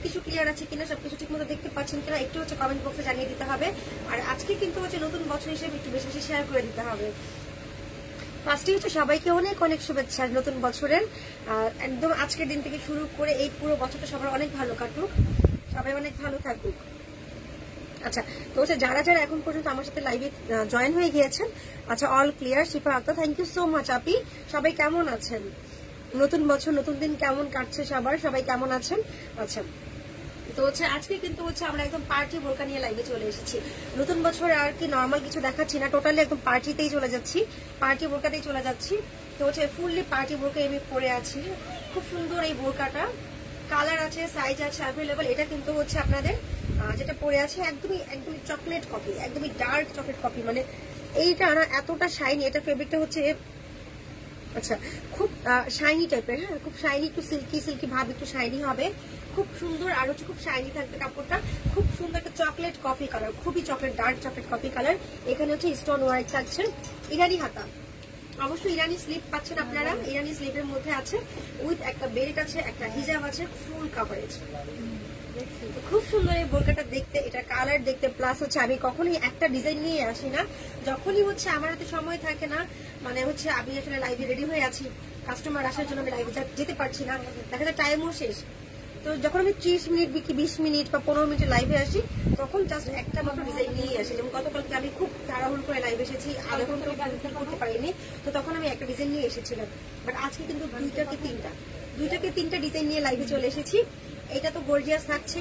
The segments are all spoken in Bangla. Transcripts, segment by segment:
সবকিছু ক্লিয়ার আছে কিনা, সবকিছু ঠিক মতো দেখতে পাচ্ছেন কিনা একটু হচ্ছে কমেন্ট বক্সে জানিয়ে দিতে হবে। আর আজকে কিন্তু হচ্ছে নতুন বছর হিসেবে একটু বেশি বেশি শেয়ার করে দিতে হবে। ফার্স্টে হচ্ছে সবাইকে অনেক অনেক শুভেচ্ছা নতুন বছরের। একদম আজকের দিন থেকে শুরু করে এই পুরো বছরটা সবার অনেক ভালো কাটুক, সবাই অনেক ভালো থাকুক। আচ্ছা, তো হচ্ছে যারা যারা এখন পর্যন্ত আমার সাথে লাইভে জয়েন হয়ে গিয়েছেন, আচ্ছা all clear. Shifa Akhtar, thank you so much আপি। সবাই কেমন আছেন? নতুন বছর নতুন দিন কেমন কাটছে সবার? সবাই কেমন আছেন? আচ্ছা, তো হচ্ছে আজকে কিন্তু হচ্ছে আমরা একদম পার্টি বোরকা নিয়ে লাইভে চলে এসেছি। নতুন বছর আর কি নর্মাল কিছু দেখাচ্ছি না, টোটালি একদম পার্টিতেই চলে যাচ্ছি, পার্টি বোরকাতেই চলে যাচ্ছি। তো হচ্ছে ফুললি পার্টি বোরকা আমি পরে আছি। খুব সুন্দর এই বোরকাটা, কালার আছে, সাইজ আছে অ্যাভেলেবল। এটা কিন্তু হচ্ছে আপনাদের যেটা পরে আছে একদমই একদমই চকলেট কফি, একদমই ডার্ক চকলেট কফি। মানে এইটা না এতটা শাইনি, এটা ফেব্রিকটা হচ্ছে আচ্ছা খুব শাইনি টাইপের। হ্যাঁ, খুব শাইনি, একটু সিল্কি সিল্কি ভাব, একটু শাইনি হবে, খুব সুন্দর। আর হচ্ছে খুব শাইনি থাকবে কাপড়টা, খুব সুন্দর একটা চকলেট কফি কালার, খুবই chocolate dark chocolate coffee colour. এখানে হচ্ছে স্টোন ওয়ার্ক থাকছে, ইরানি হাতা, অবশ্যই ইরানি স্লিপ পাচ্ছেন আপনারা। ইরানি স্লিপের মধ্যে আছে উইথ একটা বেল্ট আছে, একটা হিজাব আছে, ফুল কাভারেজ। খুব সুন্দর এই বোরকাটা দেখতে, এটা কালার দেখতে, প্লাস হচ্ছে আমি কখনোই একটা ডিজাইন নিয়ে আসি না। যখনই হচ্ছে আমার হাতে সময় থাকে না, মানে হচ্ছে আমি আসলে লাইভে রেডি হয়ে আছি, কাস্টমার আসার জন্য আমি লাইভে যেতে পারছি না, দেখা যায় টাইমও শেষ। তো যখন আমি 30 মিনিট কি 20 মিনিট বা 15 মিনিটের লাইভে আসি, তখন জাস্ট একটা মাত্র ডিজাইন নিয়ে আসি। যেমন গতকালকে আমি খুব তাড়াহুড়ো করে লাইভে এসেছি, আধা ঘন্টা করতে পারিনি, তো তখন আমি একটা ডিজাইন নিয়ে এসেছিলাম। বাট আজকে কিন্তু দুইটা কি তিনটা ডিজাইন নিয়ে লাইভে চলে এসেছি। এটা তো গর্জিয়াস থাকছে,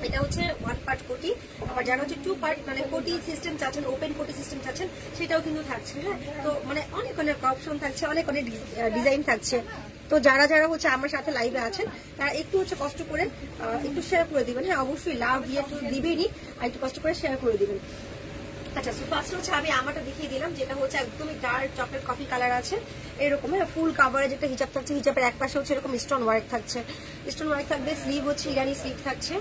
এটা হচ্ছে 1 পার্ট কোটি। আবার যারা হচ্ছে 2 পার্ট মানে কোটি সিস্টেম চাচ্ছেন, ওপেন কোটি সিস্টেম চাচ্ছেন, সেটাও কিন্তু থাকছে। হ্যাঁ, তো মানে অনেক অনেক অপশন থাকছে, অনেক অনেক ডিজাইন থাকছে। তো যারা যারা হচ্ছে আমার সাথে লাইভে আছেন, তারা একটু হচ্ছে কষ্ট করে একটু শেয়ার করে দিবেন। হ্যাঁ, অবশ্যই লাভ দিয়ে তো দিবেনই, আর একটু কষ্ট করে শেয়ার করে দিবেন। আচ্ছা, সো ফার্স্ট হচ্ছে আমি আমারটা দেখিয়ে দিলাম, যেটা হচ্ছে একদমই ডার্ক চকলেট কফি কালার আছে এরকম। হ্যাঁ, ফুল কাভারে যেটা হিজাব থাকছে, হিজাবের এক পাশে হচ্ছে এরকম স্টোন ওয়ার্ক থাকছে, স্টোন ওয়ার্ক থাকবে। স্লিভ হচ্ছে ইরানি স্লিভ থাকছে।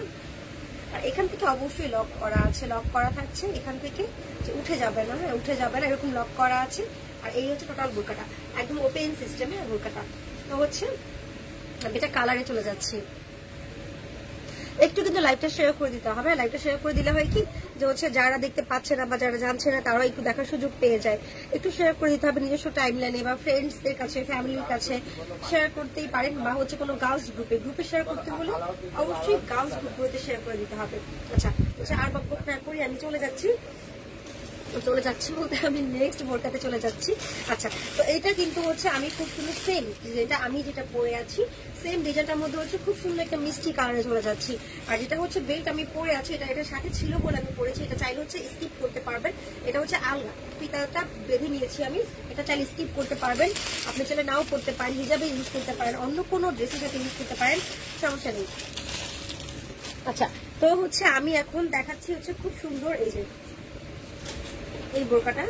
আর এখান থেকে অবশ্যই লক করা আছে, লক করা থাকছে এখান থেকে, যে উঠে যাবে না। হ্যাঁ, উঠে যাবে না, এরকম লক করা আছে। আর এই হচ্ছে টোটাল বোরকাটা, একদম ওপেন সিস্টেমে বোরকাটা। তো হচ্ছে এটা কালারে চলে যাচ্ছে। একটু কিন্তু লাইভটা শেয়ার করে দিতে হবে। লাইভটা শেয়ার করে দিলে হয় কি, যে হচ্ছে যারা দেখতে পাচ্ছে না বা যারা জানছে না, তারাও একটু দেখার সুযোগ পেয়ে যায়। একটু শেয়ার করে দিতে হবে নিজস্ব টাইম লাইনে বা ফ্রেন্ডসদের কাছে, ফ্যামিলির কাছে শেয়ার করতেই পারেন, বা হচ্ছে কোনো গার্লস গ্রুপে শেয়ার করতে হলে অবশ্যই গার্লস গ্রুপগুলোতে শেয়ার করে দিতে হবে। আচ্ছা, আর বকবক না করি আমি চলে যাচ্ছি বলতে আমি নেক্সট বোরকাতে চলে যাচ্ছি। আচ্ছা, তো এটা কিন্তু হচ্ছে আমি খুব সুন্দর সেম যেটা আমি যেটা পরে আছি, সেম ডিজাইনটার মধ্যে হচ্ছে খুব সুন্দর একটা মিষ্টি কালারে চলে যাচ্ছি। আর যেটা হচ্ছে বেল্ট আমি পরে আছি, এটার সাথে ছিল বলে আমি পরেছি। এটা চাইলে হচ্ছে স্কিপ করতে পারবেন, এটা হচ্ছে আলগা ফিতাটা বেঁধে নিয়েছি আমি, এটা চাইলে স্কিপ করতে পারবেন। আপনি চাইলে নাও করতে পারেন, হিজাবে ইউজ করতে পারেন, অন্য কোনো ড্রেসের সাথে ইউজ করতে পারেন, সমস্যা নেই। আচ্ছা, তো হচ্ছে আমি এখন দেখাচ্ছি হচ্ছে খুব সুন্দর এই যে এই বোরকাটা।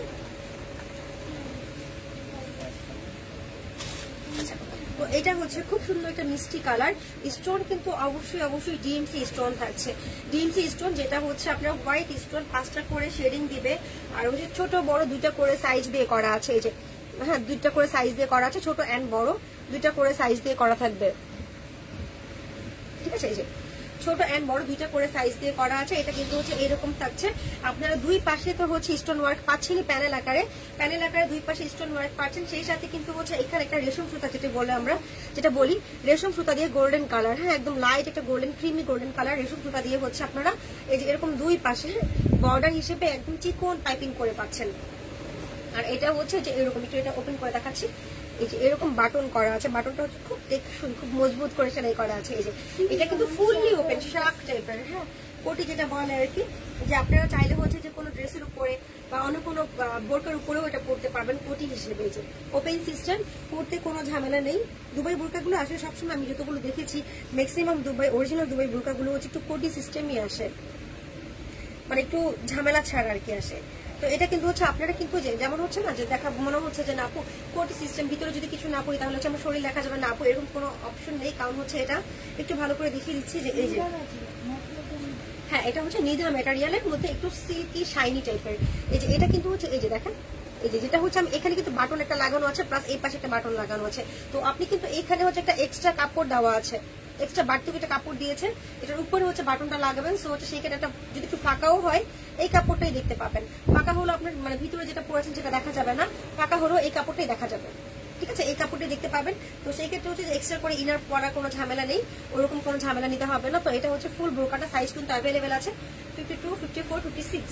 তো এটা হচ্ছে খুব সুন্দর একটা মিষ্টি কালার। স্টোন কিন্তু অবশ্যই অবশ্যই ডিএমসি স্টোন থাকছে, ডিএমসি স্টোন, যেটা হচ্ছে আপনার হোয়াইট স্টোন 5টা করে শেডিং দিবে। আর হচ্ছে ছোট বড় 2টা করে সাইজ দিয়ে করা আছে। এই যে হ্যাঁ, 2টা করে সাইজ দিয়ে করা আছে, ছোট এন্ড বড় 2টা করে সাইজ দিয়ে করা থাকবে। ঠিক আছে, এই যে ছোট এন্ড বড় 2টা করে সাইজ দিয়ে করা আছে। এটা কিন্তু হচ্ছে এরকম থাকছে। আপনারা দুই পাশে তো হচ্ছে স্টোন ওয়ার্ক পাচ্ছেনই, প্যানেল আকারে দুই পাশে স্টোন ওয়ার্ক পাচ্ছেন। সেই সাথে কিন্তু হচ্ছে এখানে একটা রেশম সুতা, যেটা বলি রেশম সুতা দিয়ে গোল্ডেন কালার, হ্যাঁ একদম লাইট একটা গোল্ডেন ক্রিমি গোল্ডেন কালার রেশম সুতা দিয়ে হচ্ছে আপনারা এই যে এরকম দুই পাশে বর্ডার হিসেবে একদম চিকন পাইপিং করে পাচ্ছেন। আর এটা হচ্ছে যে এরকম, একটু এটা ওপেন করে দেখাচ্ছি। এই যে এরকম বাটন করা আছে, বাটনটা হচ্ছে খুব টেকসই, খুব মজবুত করে সেলাই করা আছে। এই যে এটা কিন্তু ফুললি ওপেন শার্ক টাইপের, হ্যাঁ কোটি যেটা বলে আর কি, যে আপনারা চাইলে হচ্ছে যে কোনো ড্রেসের উপরে বা অন্য কোনো বোরকার উপরেও এটা পরতে পারবেন কোটি হিসেবে। এই যে ওপেন সিস্টেম, পরতে কোনো ঝামেলা নেই। দুবাই বোরকাগুলো আসলে সবসময় আমি যতগুলো দেখেছি ম্যাক্সিমাম অরিজিনাল দুবাই বোরকাগুলো হচ্ছে একটু কোটি সিস্টেমই আসে, মানে একটু ঝামেলা ছাড়া আর কি আসে। তো এটা কিন্তু হচ্ছে আপনারা কিন্তু যেমন হচ্ছে না যে দেখা মনে হচ্ছে যে না আপু কোটি সিস্টেম, ভিতরে যদি কিছু না পড়ি তাহলে হচ্ছে আমার শরীর দেখা যাবে না আপু, এরকম কোনো অপশন নেই। কারণ হচ্ছে এটা একটু ভালো করে দেখিয়ে দিচ্ছি যে এই যে হ্যাঁ, এটা হচ্ছে নিধা ম্যাটেরিয়ালের মধ্যে একটু সিল্কি শাইনি টাইপের। এই যে এটা কিন্তু হচ্ছে এই যে দেখেন, এই যেটা হচ্ছে আমি এখানে কিন্তু বাটন একটা লাগানো আছে, প্লাস এই পাশে একটা বাটন লাগানো আছে। তো আপনি কিন্তু এখানে হচ্ছে একটা এক্সট্রা কাপড় দেওয়া আছে, এক্সট্রা বাড়তি একটা কাপড় দিয়েছেন, এটার উপরে হচ্ছে বাটনটা লাগাবেন। সো হচ্ছে সেই ক্ষেত্রে যদি একটু ফাঁকাও হয় এই কাপড়টাই দেখতে পাবেন। ফাঁকা হলো আপনার মানে ভিতরে যেটা পরেছেন সেটা দেখা যাবে না, ফাঁকা হলো এই কাপড়টাই দেখা যাবে, ঠিক আছে, এই কাপড়টা দেখতে পাবেন। তো সেই ক্ষেত্রে হচ্ছে এক্সট্রা করে ইনার পরা কোনো ঝামেলা নেই, ওরকম কোনো ঝামেলা নিতে হবে না। তো এটা হচ্ছে ফুল বোরকাটা সাইজ কিন্তু অ্যাভেলেবেল আছে 52, 54, 56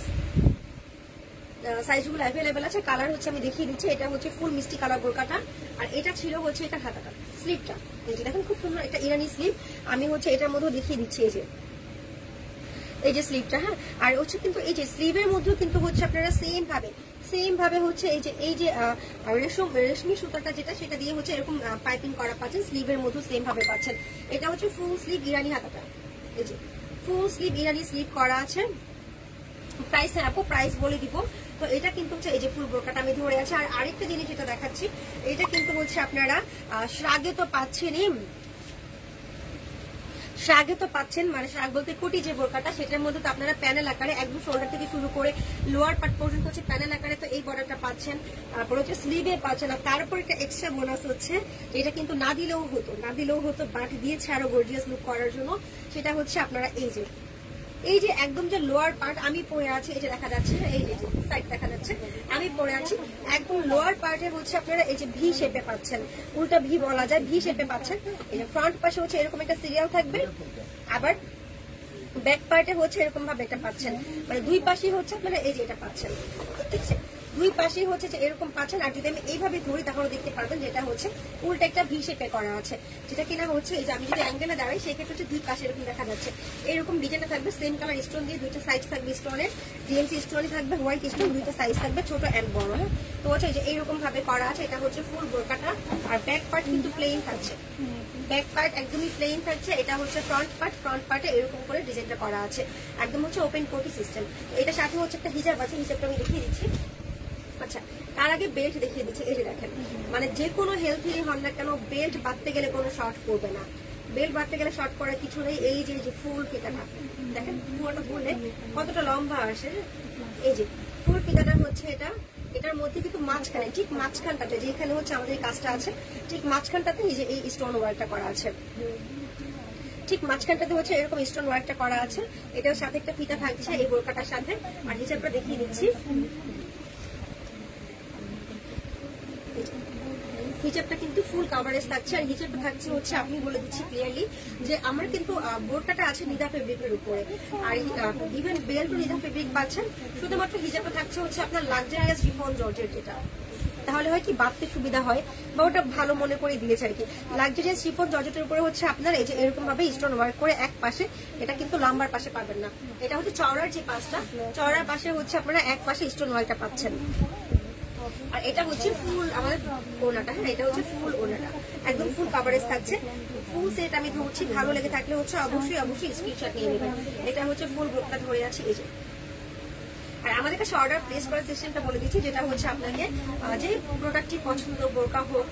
সাইজগুলো অ্যাভেলেবেল আছে। কালার হচ্ছে আমি দেখিয়ে দিচ্ছি, এটা হচ্ছে ফুল মিষ্টি কালার বোরকাটা। আর এটা ছিল হচ্ছে এটা হাতাটা, স্লিভটা এই যে দেখেন খুব সুন্দর একটা ইরানি স্লিভ। আমি হচ্ছে এটার মধ্যে দেখিয়ে দিচ্ছি এই যে স্লিভটা, হ্যাঁ। আর হচ্ছে কিন্তু এই যে স্লিভের মধ্যেও কিন্তু হচ্ছে আপনারা সেম ভাবে হচ্ছে এই যে রেশমি সুতাটা যেটা সেটা দিয়ে হচ্ছে এরকম পাইপিং করা পাচ্ছেন, স্লিভের মধ্যে সেম ভাবে পাচ্ছেন। এটা হচ্ছে ফুল স্লিভ ইরানি হাতাটা, এই যে ফুল স্লিভ ইরানি স্লিভ করা আছে। প্রাইস আপু প্রাইস বলে দিব। তো এটা কিন্তু হচ্ছে এই যে ফুল বোরকাটা আমি ধরে আছে। আর আরেকটা জিনিস যেটা দেখাচ্ছি, এটা কিন্তু হচ্ছে আপনারা শ্রাগে তো পাচ্ছেন, মানে শাক বলতে কোটি যে বোরকাটা সেটার মধ্যে তো আপনারা প্যানেল আকারে একদম শোল্ডার থেকে শুরু করে লোয়ার পার্ট পর্যন্ত হচ্ছে প্যানেল আকারে তো এই বর্ডারটা পাচ্ছেন। তারপর হচ্ছে স্লিভে পাচ্ছেন। আর তারপর একটা এক্সট্রা বোনাস হচ্ছে, এটা কিন্তু না দিলেও হতো বাট দিয়েছে আরো গর্জিয়াস লুক করার জন্য। সেটা হচ্ছে আপনারা এই যে একদম যে লোয়ার পার্ট আমি পরে আছি, এই যে দেখা যাচ্ছে, এই যে সাইড দেখা যাচ্ছে আমি পরে আছি, একদম লোয়ার পার্টে হচ্ছে আপনারা এই যে ভি শেপে পাচ্ছেন, উল্টা ভি বলা যায়, ভি শেপে পাচ্ছেন। এই যে ফ্রন্ট পাশে হচ্ছে এরকম একটা সিরিয়াল থাকবে, আবার ব্যাক পার্টে হচ্ছে এরকম ভাবে এটা পাচ্ছেন, মানে দুই পাশেই হচ্ছে আপনারা এই যে এটা পাচ্ছেন, ঠিক আছে, দুই পাশেই হচ্ছে যে এরকম পাচ্ছেন। আর যদি আমি এইভাবে ধরি তাহলে দেখতে পারবেন যেটা হচ্ছে উল্টা একটা ভি শেপে করা আছে, যেটা কিনা হচ্ছে এই যে আমি যদি অ্যাঙ্গেলে দাঁড়াই সেক্ষেত্রে হচ্ছে দুই পাশে এরকম দেখা যাচ্ছে। এরকম ডিজাইনটা থাকবে সেম কালার স্টোন দিয়ে, দুইটা সাইজ থাকবে স্টোনের, ডিএমসি স্টোনই থাকবে, হোয়াইট স্টোন, দুইটা সাইজ থাকবে ছোট এন্ড বড়। হ্যাঁ, তো হচ্ছে এই যে এইরকম ভাবে করা আছে। এটা হচ্ছে ফুল বোরকাটা। আর ব্যাক পার্ট কিন্তু প্লেন থাকছে, ব্যাক পার্ট একদমই প্লেন থাকছে। এটা হচ্ছে ফ্রন্ট পার্টে এরকম করে ডিজাইনটা করা আছে, একদম হচ্ছে ওপেন কোটি সিস্টেম। এটার সাথে হচ্ছে একটা হিজাব আছে, হিজাবটা আমি দেখিয়ে দিচ্ছি। আচ্ছা, তার আগে বেল্ট দেখিয়ে দিচ্ছি। এই যে দেখেন, মানে যে কোনো হেলথি হন না কেন বেল্ট বাঁধতে গেলে কোনো শর্ট পড়বে না, বেল্ট বাঁধতে গেলে শর্ট করার কিছু নেই। এই যে ফুল ফিতাটা দেখেন, পুরোটা ধরলে কতটা লম্বা আসে। এই যে ফুল ফিতাটা হচ্ছে এটার মধ্যে কিন্তু মাঝখানে, ঠিক মাঝখানটাতে যেখানে হচ্ছে আমাদের কাজটা আছে, ঠিক মাঝখানটাতে এই যে এই স্টোন ওয়ার্কটা করা আছে, ঠিক মাঝখানটাতে হচ্ছে এরকম স্টোন ওয়ার্কটা করা আছে। এটার সাথে একটা ফিতা থাকছে এই বোরকাটার সাথে। আর হিজাবটা দেখিয়ে দিচ্ছি, হিজাবটা কিন্তু ফুল কাভারেজ থাকছে। আর হিজাবটা থাকছে হচ্ছে আমি বলে দিচ্ছি ক্লিয়ারলি যে আমার কিন্তু বোরকাটা আছে নিদা ফেব্রিকের উপরে, আর ইভেন বেল্ট নিদা ফেব্রিক পাচ্ছেন। শুধুমাত্র হিজাবটা থাকছে হচ্ছে আপনার লাক্সারিয়াস শিফন জর্জেট, যেটা তাহলে হয় কি বাঁধতে সুবিধা হয়, বা ওটা ভালো মনে করে দিয়েছে আর কি। লাক্সারিয়াস শিফন জর্জেটের উপরে হচ্ছে আপনার এই যে এরকম ভাবে স্টোন ওয়ার্ক করে এক পাশে, এটা কিন্তু লম্বার পাশে পাবেন না, এটা হচ্ছে চওড়ার যে পাশটা, চওড়ার পাশে হচ্ছে আপনারা এক পাশে স্টোন ওয়ার্কটা পাচ্ছেন। আর এটা হচ্ছে ফুল আমাদের ওনাটা, হ্যাঁ, এটা হচ্ছে ফুল ওনাটা, একদম ফুল কাভারেজ থাকছে। ফুল সেট আমি ধরছি, ভালো লেগে থাকলে হচ্ছে অবশ্যই স্ক্রিনশট নিয়ে নেবেন। এটা হচ্ছে ফুল বোরকা ধরে আছে এই যে। আর আমাদের কাছে অর্ডার প্লেস করার সিস্টেমটা বলে দিচ্ছি, যেটা হচ্ছে আপনাকে যে প্রোডাক্টটি পছন্দ, বোরকা হোক,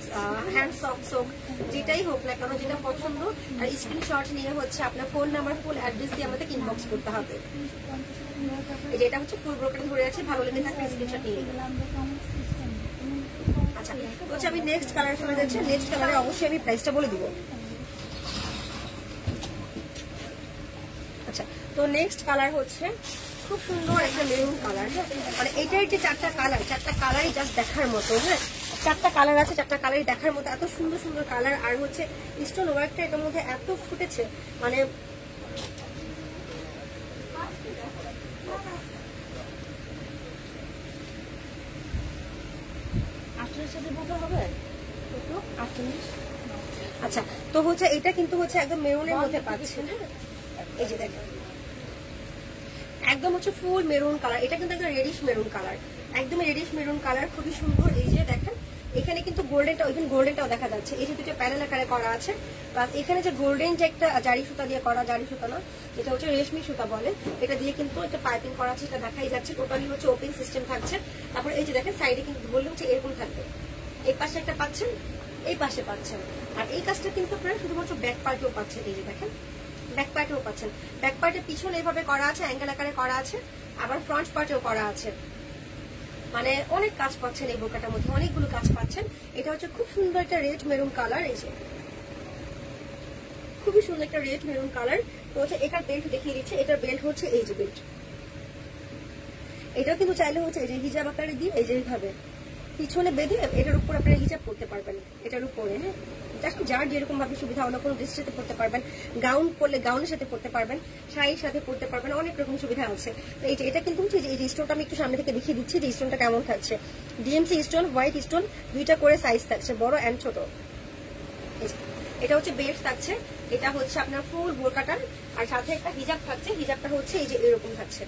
হ্যান্ড সক্স হোক, যেটাই হোক না কেন, যেটা পছন্দ, আর স্ক্রিনশট নিয়ে হচ্ছে আপনার ফোন নাম্বার, ফুল অ্যাড্রেস দিয়ে আমাদের ইনবক্স করতে হবে। এই যে এটা হচ্ছে ফুল বোরকা ধরে আছে, ভালো লেগে থাকলে স্ক্রিনশট নিয়ে নেবেন। আচ্ছা, হচ্ছে আমি নেক্সট কালার চলে যাচ্ছি। নেক্সট কালারে অবশ্যই আমি প্রাইসটা বলে দিব। আচ্ছা, তো নেক্সট কালার হচ্ছে খুব সুন্দর একটা মেরুন কালার। হ্যাঁ, মানে এটার যে চারটা কালারই জাস্ট দেখার মতো। হ্যাঁ, চারটা কালার আছে, চারটা কালারই দেখার মতো, এত সুন্দর সুন্দর কালার। আর হচ্ছে স্টোন ওয়ার্কটা এটার মধ্যে এত ফুটেছে, মানে আচ্ছা, তো হচ্ছে এটা কিন্তু হচ্ছে একদম মেরুনের মধ্যে পাচ্ছেন। এই যে দেখেন একদম হচ্ছে ফুল মেরুন কালার, এটা কিন্তু একদম রেডিশ মেরুন কালার, একদম রেডিশ মেরুন কালার, খুবই সুন্দর। এই যে দেখেন এখানে কিন্তু গোল্ডেনটাও দেখা যাচ্ছে, এই যে দুটো প্যানেল আকারে করা আছে। প্লাস এখানে যে গোল্ডেন যে একটা জারি সুতা দিয়ে করা, জারি সুতা না, এটা হচ্ছে রেশমি সুতা বলে, এটা দিয়ে কিন্তু একটা পাইপিং করা আছে, এটা দেখাই যাচ্ছে। টোটালি হচ্ছে ওপেন সিস্টেম থাকছে। তারপর এই যে দেখেন সাইডে কিন্তু বললে হচ্ছে এরকম থাকবে, এই পাশে একটা পাচ্ছেন, এই পাশে পাচ্ছেন। আর এই কাজটা কিন্তু আপনারা শুধুমাত্র ব্যাক পার্টেও পাচ্ছেন। এই যে দেখেন ব্যাক পার্টেও পাচ্ছেন, ব্যাক পার্টের পিছনে এইভাবে করা আছে, অ্যাঙ্গেল আকারে করা আছে, আবার ফ্রন্ট পার্টেও করা আছে। মানে অনেক কাজ পাচ্ছেন এই বোরকাটার মধ্যে, অনেকগুলো কাজ পাচ্ছেন। এটা হচ্ছে খুব সুন্দর একটা রেড মেরুন কালার। এই যে খুবই সুন্দর একটা রেড মেরুন কালার। তো হচ্ছে এটার বেল্ট দেখিয়ে দিচ্ছে, এটার বেল্ট হচ্ছে এই যে বেল্ট। এটাও কিন্তু চাইলে হচ্ছে এই যে হিজাব আকারে দিয়ে এই যে এইভাবে পিছনে বেঁধে এটার উপর আপনারা হিজাব করতে পারবেন, এটার উপরে। হ্যাঁ, জাস্ট যার যেরকম ভাবে সুবিধা, অন্য কোনো ড্রেসের সাথে পড়তে পারবেন, গাউন পরলে গাউনের সাথে পড়তে পারবেন, শাড়ির সাথে পড়তে পারবেন, অনেক রকম সুবিধা আছে। তো এই যে এটা কিন্তু হচ্ছে এই স্টোনটা আমি একটু সামনে থেকে দেখিয়ে দিচ্ছি যে স্টোনটা কেমন থাকছে। ডিএমসি স্টোন, হোয়াইট স্টোন, দুইটা করে সাইজ থাকছে, বড় এন্ড ছোট। এটা হচ্ছে বেল্ট থাকছে, এটা হচ্ছে আপনার ফুল বোরকাটার, আর সাথে একটা হিজাব থাকছে। হিজাবটা হচ্ছে এই যে এরকম থাকছে,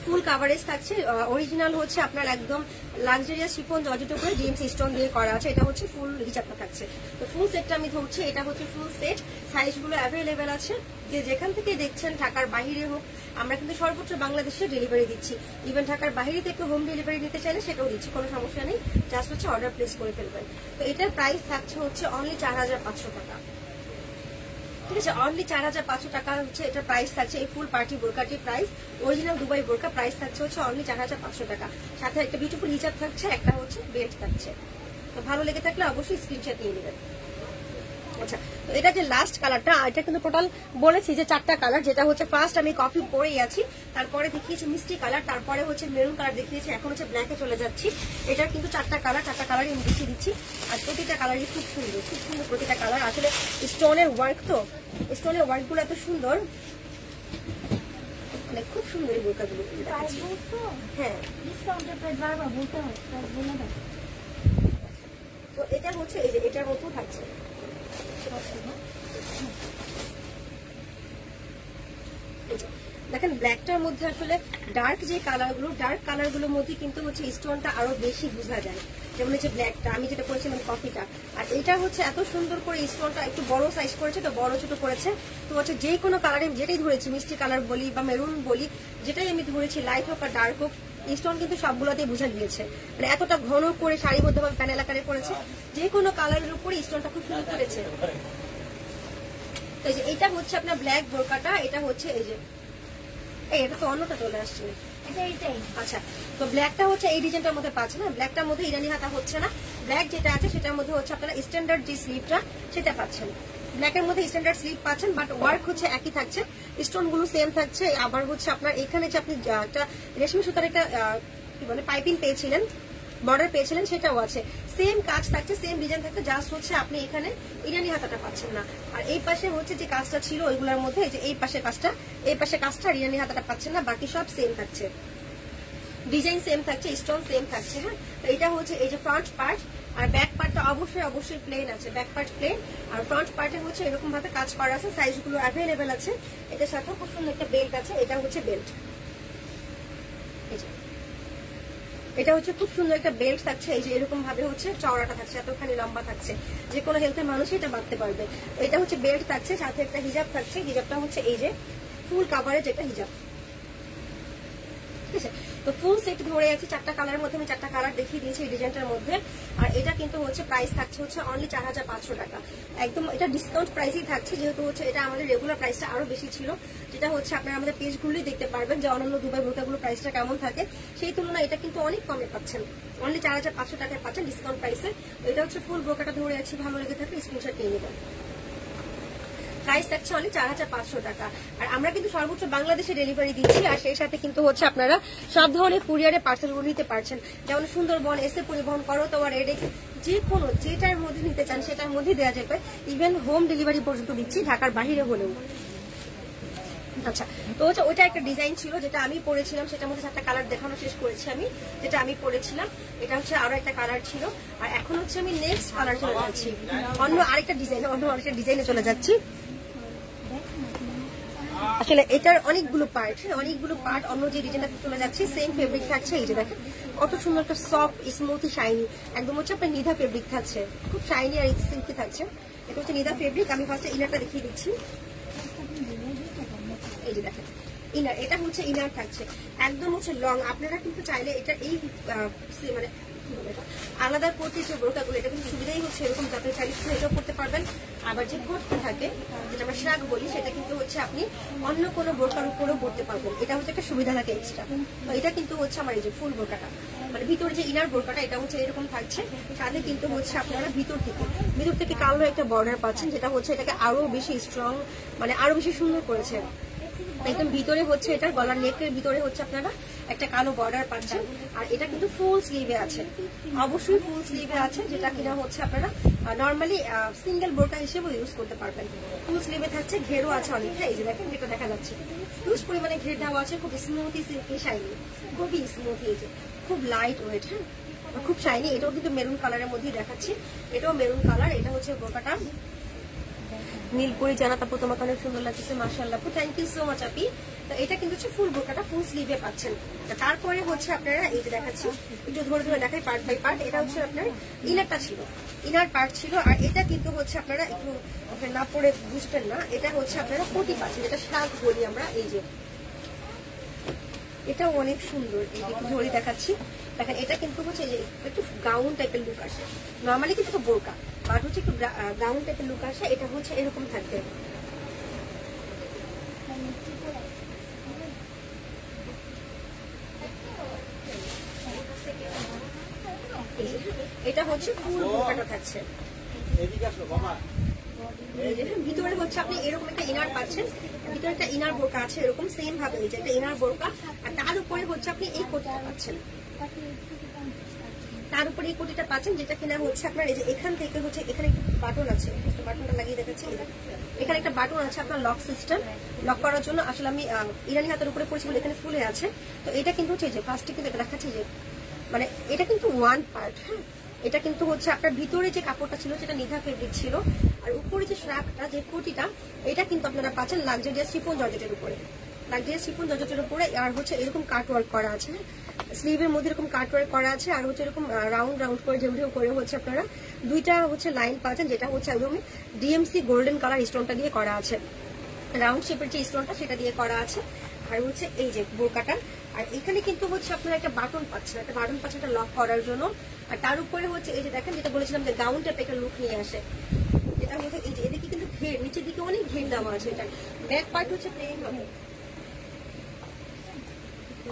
ফুল কাভারেজ থাকছে। অরিজিনাল হচ্ছে আপনার একদম লাক্সারিয়াস শিফন জর্জেট করে ডিএমসি স্টোন দিয়ে করা আছে। এটা হচ্ছে ফুল হিজাবটা থাকছে। তো ফুল সেটটা আমি ধরছি, এটা হচ্ছে ফুল সেট। সাইজগুলো অ্যাভেলেবেল আছে, যে যেখান থেকে দেখছেন ঢাকার বাইরে হোক, আমরা কিন্তু সর্বোচ্চ বাংলাদেশে ডেলিভারি দিচ্ছি। ইভেন ঢাকার বাইরে থেকে হোম ডেলিভারি নিতে চাইলে সেটাও দিচ্ছি, কোনো সমস্যা নেই। জাস্ট হচ্ছে অর্ডার প্লেস করে ফেলবেন। তো এটার প্রাইস থাকছে হচ্ছে অনলি 4500 টাকা। ঠিক আছে, অনলি 4500 টাকা হচ্ছে এটা প্রাইস থাকছে। এই ফুল পার্টি বোরকাটির প্রাইস, অরিজিনাল দুবাই বোরকা প্রাইস থাকছে হচ্ছে অনলি 4500 টাকা। সাথে একটা বিউটিফুল হিজাব থাকছে, একটা হচ্ছে বেল্ট থাকছে। তো ভালো লেগে থাকলে অবশ্যই স্ক্রিনশট নিয়ে নেবেন। আচ্ছা, তো এটা যে লাস্ট কালারটা, এটা কিন্তু টোটাল বলেছি যে 4টা কালার, যেটা হচ্ছে ফার্স্ট আমি কফি পরেই আছি, তারপরে দেখিয়েছি মিষ্টি কালার, তারপরে হচ্ছে মেরুন কালার দেখিয়েছি, এখন হচ্ছে ব্ল্যাকে চলে যাচ্ছি। এটার কিন্তু 4টা কালার, 4টা কালারই আমি দেখিয়ে দিচ্ছি। আর প্রতিটা কালারই খুব সুন্দর, খুব সুন্দর প্রতিটা কালার। আসলে স্টোনের ওয়ার্ক, তো স্টোনের ওয়ার্ক গুলো এত সুন্দর, মানে খুব সুন্দর এই বোরকাগুলো। হ্যাঁ, তো এটা হচ্ছে এই যে এটার মতো থাকছে। দেখেন ব্ল্যাকটার মধ্যে আসলে ডার্ক যে কালারগুলো, ডার্ক কালারগুলোর মধ্যে কিন্তু হচ্ছে স্টোনটা আরো বেশি বোঝা যায়। যেমন হচ্ছে ব্ল্যাকটা আমি যেটা করেছিলাম কফিটা, আর এটা হচ্ছে এত সুন্দর করে স্টোনটা একটু বড় সাইজ করেছে, তো বড় ছোট করেছে। তো হচ্ছে যে কোনো কালারে যেটাই ধরেছি, মিষ্টি কালার বলি বা মেরুন বলি, যেটাই আমি ধরেছি, লাইট হোক আর ডার্ক হোক, স্টোন কিন্তু সবগুলোতেই বোঝা গিয়েছে। মানে এতটা ঘন করে শাড়ির মধ্যে প্যানেল আকারে করেছে, যে কোনো কালারের উপরে স্টোনটা খুব সুন্দর করেছে। এই যে এটা হচ্ছে আপনার ব্ল্যাক বোরকাটা, এটা হচ্ছে এই যে এটা তো অন্যটা চলে আসছে। আচ্ছা, তো ব্ল্যাকটা হচ্ছে এই ডিজাইনটার মধ্যে পাচ্ছে না, ব্ল্যাকটার মধ্যে ইরানি হাতা হচ্ছে না। ব্ল্যাক যেটা আছে সেটার মধ্যে হচ্ছে আপনারা স্ট্যান্ডার্ড যে স্লিভটা সেটা পাচ্ছেন। ব্ল্যাকের মধ্যে স্ট্যান্ডার্ড স্লিভ পাচ্ছেন, বাট ওয়ার্ক হচ্ছে একই থাকছে, স্টোন গুলো সেম থাকছে। আবার হচ্ছে আপনার এখানে যে আপনি একটা রেশমি সুতার একটা কি বলে পাইপিং পেয়েছিলেন, বর্ডার পেয়েছিলেন, সেটাও আছে। সেম কাজ থাকছে, সেম ডিজাইন থাকছে, জাস্ট হচ্ছে আপনি এখানে ইরানি হাতাটা পাচ্ছেন না। আর এই পাশে হচ্ছে যে কাজটা ছিল ওইগুলোর মধ্যে, এই যে এই পাশে কাজটা, এই পাশে কাজটা, ইরানি হাতাটা পাচ্ছেন না, বাকি সব সেম থাকছে, ডিজাইন সেম থাকছে, স্টোন সেম থাকছে। হ্যাঁ, তো এটা হচ্ছে এই যে ফ্রন্ট পার্ট, আর ব্যাক পার্টটা অবশ্যই প্লেন আছে, ব্যাক পার্ট প্লেন, আর ফ্রন্ট পার্টে হচ্ছে এরকম ভাবে কাজ করা আছে, সাইজগুলো অ্যাভেলেবেল আছে। এটার সাথে খুব সুন্দর একটা বেল্ট আছে, এটা হচ্ছে বেল্ট। এটা হচ্ছে খুব সুন্দর একটা বেল্ট থাকছে, এই যে এরকম ভাবে হচ্ছে চওড়াটা থাকছে, এতখানি লম্বা থাকছে, যে কোনো হেলথের মানুষ এটা বাঁধতে পারবে। এটা হচ্ছে বেল্ট থাকছে, সাথে একটা হিজাব থাকছে। হিজাবটা হচ্ছে এই যে ফুল কাভারেজ একটা হিজাব। ঠিক আছে, তো ফুল সেট ধরে আছে 4টা কালারের মধ্যে, আমি 4টা কালার দেখিয়ে দিয়েছি এই ডিজাইনটার মধ্যে। আর এটা কিন্তু হচ্ছে প্রাইস থাকছে হচ্ছে অনলি 4500 টাকা। একদম এটা ডিসকাউন্ট প্রাইসেই থাকছে, যেহেতু হচ্ছে এটা আমাদের রেগুলার প্রাইসটা আরো বেশি ছিল, যেটা হচ্ছে আপনারা আমাদের পেজগুলোই দেখতে পারবেন যে অন্যান্য দুবাই বোরকাগুলো প্রাইসটা কেমন থাকে, সেই তুলনায় এটা কিন্তু অনেক কমে পাচ্ছেন, অনলি 4500 টাকায় পাচ্ছেন ডিসকাউন্ট প্রাইসে। এটা হচ্ছে ফুল বোরকাটা ধরে আছি, ভালো লেগে থাকলে স্ক্রিনশট নিয়ে নেবেন। প্রাইস থাকছে অনলি 4500 টাকা। আর আমরা কিন্তু সর্বোচ্চ বাংলাদেশে ডেলিভারি দিচ্ছি, আর সেই সাথে কিন্তু হচ্ছে আপনারা সব ধরনের কুরিয়ারে পার্সেলগুলো নিতে পারছেন, যেমন সুন্দরবন, এসে পরিবহন, করতোয়া, রেডেক্স, যে কোনো যেটার মধ্যে নিতে চান সেটার মধ্যে দেওয়া যাবে। ইভেন হোম ডেলিভারি পর্যন্ত দিচ্ছি, ঢাকার বাহিরে হলেও। আচ্ছা, তো হচ্ছে ওইটা একটা ডিজাইন ছিল যেটা আমি পরেছিলাম, সেটার মধ্যে 4টা কালার দেখানো শেষ করেছি আমি, যেটা আমি পরেছিলাম। এটা হচ্ছে আরো একটা কালার ছিল, আর এখন হচ্ছে আমি নেক্সট কালার চলে যাচ্ছি, অন্য আরেকটা ডিজাইনে চলে যাচ্ছি। আসলে এটার অনেকগুলো পার্ট অন্য যে ডিজাইনটাতে চলে যাচ্ছে, সেম ফেব্রিক থাকছে। এই যে দেখেন কত সুন্দর একটা সফট স্মুথি শাইনি, একদম হচ্ছে আপনার নিধা ফেব্রিক থাকছে, খুব শাইনি আর সিল্কি থাকছে। এটা হচ্ছে নিধা ফেব্রিক। আমি ফার্স্টে ইনারটা দেখিয়ে দিচ্ছি, এই যে দেখেন ইনার, এটা হচ্ছে ইনার থাকছে, একদম হচ্ছে লং। আপনারা কিন্তু চাইলে এটা এই মানে পারবেন। এটা আলাদা কোটির যে বোরকাগুলো এটা কিন্তু সুবিধাই হচ্ছে এরকম যাতে চাইলে এটাও করতে পারবেন। আবার যে কোটটা থাকে যেটা আমরা শ্রাগ বলি সেটা কিন্তু হচ্ছে আপনি অন্য কোনো বোরকার উপরেও পড়তে পারবেন। এটা হচ্ছে একটা সুবিধা থাকে এক্সট্রা। তো এটা কিন্তু হচ্ছে আমার এই যে ফুল বোরকাটা, মানে ভিতরে যে ইনার বোরকাটা এটা হচ্ছে এরকম থাকছে, সাথে কিন্তু হচ্ছে আপনারা ভিতর থেকে কালো একটা বর্ডার পাচ্ছেন, যেটা হচ্ছে এটাকে আরো বেশি স্ট্রং, মানে আরো বেশি সুন্দর করেছে। একদম ভিতরে হচ্ছে এটার গলার নেকের ভিতরে হচ্ছে আপনারা একটা কালো বর্ডার পাচ্ছেন। আর এটা কিন্তু ফুল স্লিভে আছে, অবশ্যই ফুল স্লিভে আছে, যেটা কিনা হচ্ছে আপনারা নর্মালি সিঙ্গেল বোরকা হিসেবে ইউজ করতে পারবেন। ফুল স্লিভে থাকছে, ঘেরও আছে অনেক। হ্যাঁ, এই যে দেখেন যেটা দেখা যাচ্ছে হিউজ পরিমাণে ঘের দেওয়া আছে, খুব স্মুথি সিল্কি শাইনি, খুবই স্মুথি, এই যে খুব লাইট ওয়েট। হ্যাঁ, খুব শাইনি। এটাও কিন্তু মেরুন কালারের মধ্যেই দেখাচ্ছি, এটাও মেরুন কালার। এটা হচ্ছে বোরকাটা নীলপুরি জানাত আপু, তোমাকে অনেক সুন্দর লাগছে, মাশাআল্লাহ আপু, থ্যাংক ইউ সো মাচ আপি। তো এটা কিন্তু হচ্ছে ফুল বোরকাটা ফুল স্লিভে পাচ্ছেন। তারপরে হচ্ছে আপনারা এই যে দেখাচ্ছি, একটু ধরে ধরে দেখাই পার্ট বাই পার্ট। এটা হচ্ছে আপনার ইনারটা ছিল, ইনার পার্ট ছিল। আর এটা কিন্তু হচ্ছে আপনারা একটু না পরে বুঝবেন না, এটা হচ্ছে আপনারা কোটি পাচ্ছেন, যেটা শাক বলি আমরা। এই যে এটাও অনেক সুন্দর, এই একটু ধরে দেখাচ্ছি, দেখেন এটা কিন্তু হচ্ছে যে একটু গাউন টাইপের লুক আসে। নর্মালি কিন্তু বোরকা, বাট হচ্ছে একটু গাউন টাইপের লুক আসে। এটা হচ্ছে এরকম থাকবে, এটা হচ্ছে ফুল বোরকাটা থাকছে। ভিতরে হচ্ছে আপনি এরকম একটা ইনার পাচ্ছেন, ভিতরে একটা ইনার বোরকা আছে এরকম সেম ভাবে, এই যে একটা ইনার বোরকা। আর তার উপরে হচ্ছে আপনি এই কোটিটা পাচ্ছেন, তার উপরে এই কোটিটা পাচ্ছেন, যেটা কিনা হচ্ছে আপনার এই যে এখান থেকে হচ্ছে এখানে একটা বাটন আছে, বাটনটা লাগিয়ে দেখাচ্ছি। এখানে একটা বাটন আছে আপনার লক সিস্টেম, লক করার জন্য। আসলে আমি ইরানি হাতের উপরে পড়েছি বলে এখানে ফুলে আছে। তো এটা কিন্তু হচ্ছে যে ফার্স্টে কিন্তু এটা দেখাচ্ছি যে মানে এটা কিন্তু ওয়ান পার্ট। হ্যাঁ, এটা কিন্তু হচ্ছে আপনার ভিতরে যে কাপড়টা ছিল সেটা নিধা ফেব্রিক ছিল, আর উপরে যে শ্রাগটা যে কোটিটা এটা কিন্তু আপনারা পাচ্ছেন লাক্সারিয়াস শিফন জর্জেটের উপরে, লাক্সারিয়াস শিফন জর্জেটের উপরে। আর হচ্ছে এরকম কাট ওয়ার্ক করা আছে, স্লিভের মধ্যে এরকম কাট ওয়ার্ক করা আছে। আর হচ্ছে এরকম রাউন্ড রাউন্ড করে যেগুলো করে হচ্ছে আপনারা দুইটা হচ্ছে লাইন পাচ্ছেন, যেটা হচ্ছে একদম ডিএমসি গোল্ডেন কালার স্টোনটা দিয়ে করা আছে, রাউন্ড শেপের যে স্টোনটা সেটা দিয়ে করা আছে। আর হচ্ছে এই যে বোরকাটা, আর এখানে কিন্তু হচ্ছে আপনারা একটা বাটন পাচ্ছেন, একটা বাটন পাচ্ছেন একটা লক করার জন্য। আর তার উপরে হচ্ছে এই যে দেখেন, যেটা বলেছিলাম যে গাউন টাইপ একটা লুক নিয়ে আসে, এটা হচ্ছে এই যে এদিকে কিন্তু ঘের, নিচের দিকে অনেক ঘের দেওয়া আছে। এটা ব্যাক পার্ট হচ্ছে প্লেন হবে।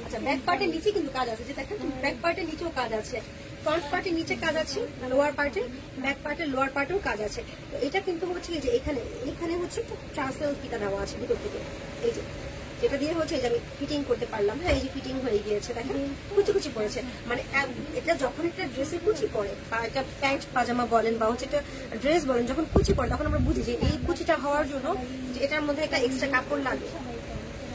আচ্ছা, ব্যাক পার্টের নিচে কিন্তু কাজ আছে, যে দেখেন ব্যাক পার্টের নিচেও কাজ আছে, ফ্রন্ট পার্টের নিচে কাজ আছে, লোয়ার পার্টে, ব্যাক পার্টের লোয়ার পার্টেও কাজ আছে। তো এটা কিন্তু হচ্ছে যে এখানে হচ্ছে ট্রান্সেল ফিতা দেওয়া আছে ভিতর থেকে, এই যে যেটা দিয়ে হচ্ছে এই যে আমি ফিটিং করতে পারলাম। হ্যাঁ, এই যে ফিটিং হয়ে গিয়েছে, দেখেন কুচি কুচি পড়েছে। মানে এটা যখন একটা ড্রেসে কুচি পড়ে, বা একটা প্যান্ট পাজামা বলেন বা হচ্ছে একটা ড্রেস বলেন, যখন কুচি পড়ে তখন আমরা বুঝি যে এই কুচিটা হওয়ার জন্য যে এটার মধ্যে একটা এক্সট্রা কাপড় লাগে,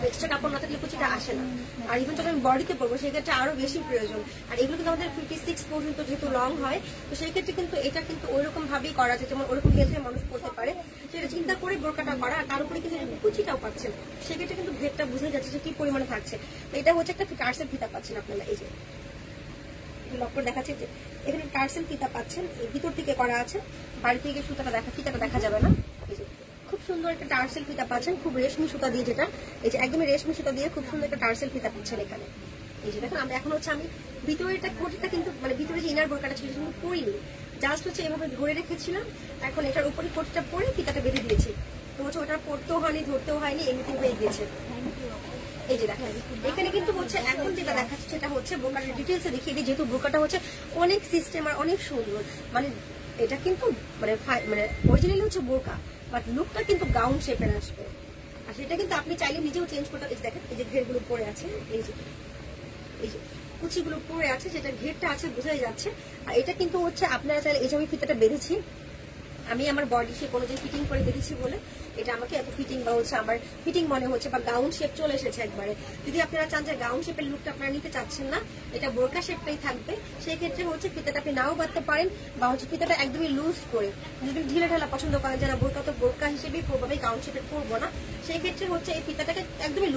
এক্সট্রা কাপড় না থাকলে কুচিটা আসে না। আর ইভেন যখন বডিতে পড়বো সেক্ষেত্রে আরো বেশি প্রয়োজন। আর এগুলো কিন্তু আমাদের 56 পর্যন্ত যেহেতু লং হয়, তো সেই ক্ষেত্রে কিন্তু এটা কিন্তু ওইরকম ভাবেই করা যায়, যেমন ওরকম হেলথে মানুষ করতে পারে, সেটা চিন্তা করে বোরকাটা করা। আর তার উপরে কিন্তু কুচিটাও পাচ্ছেন, সেক্ষেত্রে কিন্তু ঘেরটা বুঝে যাচ্ছে যে কি পরিমাণে থাকছে। তো এটা হচ্ছে একটা টার্সেল ফিতা পাচ্ছেন আপনারা, এই যে লক করে দেখাচ্ছে যে এখানে টার্সেল ফিতা পাচ্ছেন, ভিতর থেকে করা আছে, বাড়ি থেকে ফিতাটা দেখা যাবে না। এই যে খুব সুন্দর একটা টার্সেল ফিতা পাচ্ছেন, খুব রেশমি সুতা দিয়ে, যেটা এই যে একদমই রেশমি সুতা দিয়ে খুব সুন্দর একটা টার্সেল ফিতা পাচ্ছেন এখানে। এই যে দেখুন, আমরা এখন হচ্ছে আমি ভিতরে এটা কোটিটা কিন্তু মানে ভিতরে যে ইনার বোরকাটা ছিল সেটা পরিনি, জাস্ট হচ্ছে এভাবে ধরে রেখেছিলাম। এখন এটার উপরে কোটিটা পরে ফিতাটা বেঁধে দিয়েছি, তো হচ্ছে ওটা পড়তেও হয়নি, ধরতেও হয়নি, এমনিতেই হয়ে গিয়েছে। এই যে দেখেন এখানে কিন্তু হচ্ছে এখন যেটা দেখাচ্ছে সেটা হচ্ছে বোরকাটার ডিটেলসে দেখিয়ে দিই, যেহেতু বোরকাটা হচ্ছে অনেক সিস্টেম আর অনেক সুন্দর। মানে এটা কিন্তু মানে অরিজিনালি হচ্ছে বোরকা, বাট লুকটা কিন্তু গাউন শেপের আসবে। আর সেটা কিন্তু আপনি চাইলে নিজেও চেঞ্জ করতে। দেখেন এই যে ঘেরগুলো পরে আছে, এই যে কুচিগুলো পরে আছে, যেটা ঘেরটা আছে বোঝাই যাচ্ছে। আর এটা কিন্তু হচ্ছে আপনারা চাইলে, এই যে আমি ফিতাটা বেঁধেছি, আমি আমার বডি শেপ অনুযায়ী ফিটিং করে দেখেছি বলে এটা আমাকে এত ফিটিং বা হচ্ছে আমার ফিটিং মনে হচ্ছে, বা গাউন শেপ চলে এসেছে একবারে। যদি আপনারা চান যে গাউন শেপের লুকটা আপনারা নিতে চাচ্ছেন না, এটা বোরকা শেপটাই থাকবে, সেই ক্ষেত্রে হচ্ছে ফিতাটা আপনি নাও বাঁধতে পারেন, বা হচ্ছে ফিতাটা একদমই লুজ করে, যদি ঢিলে ঢালা পছন্দ করেন, যারা বোরকা তো বোরকা হিসেবেই পরবো, গাউন শেপের পরবো না, সেই ক্ষেত্রে হচ্ছে এই ফিতাটাকে একদমই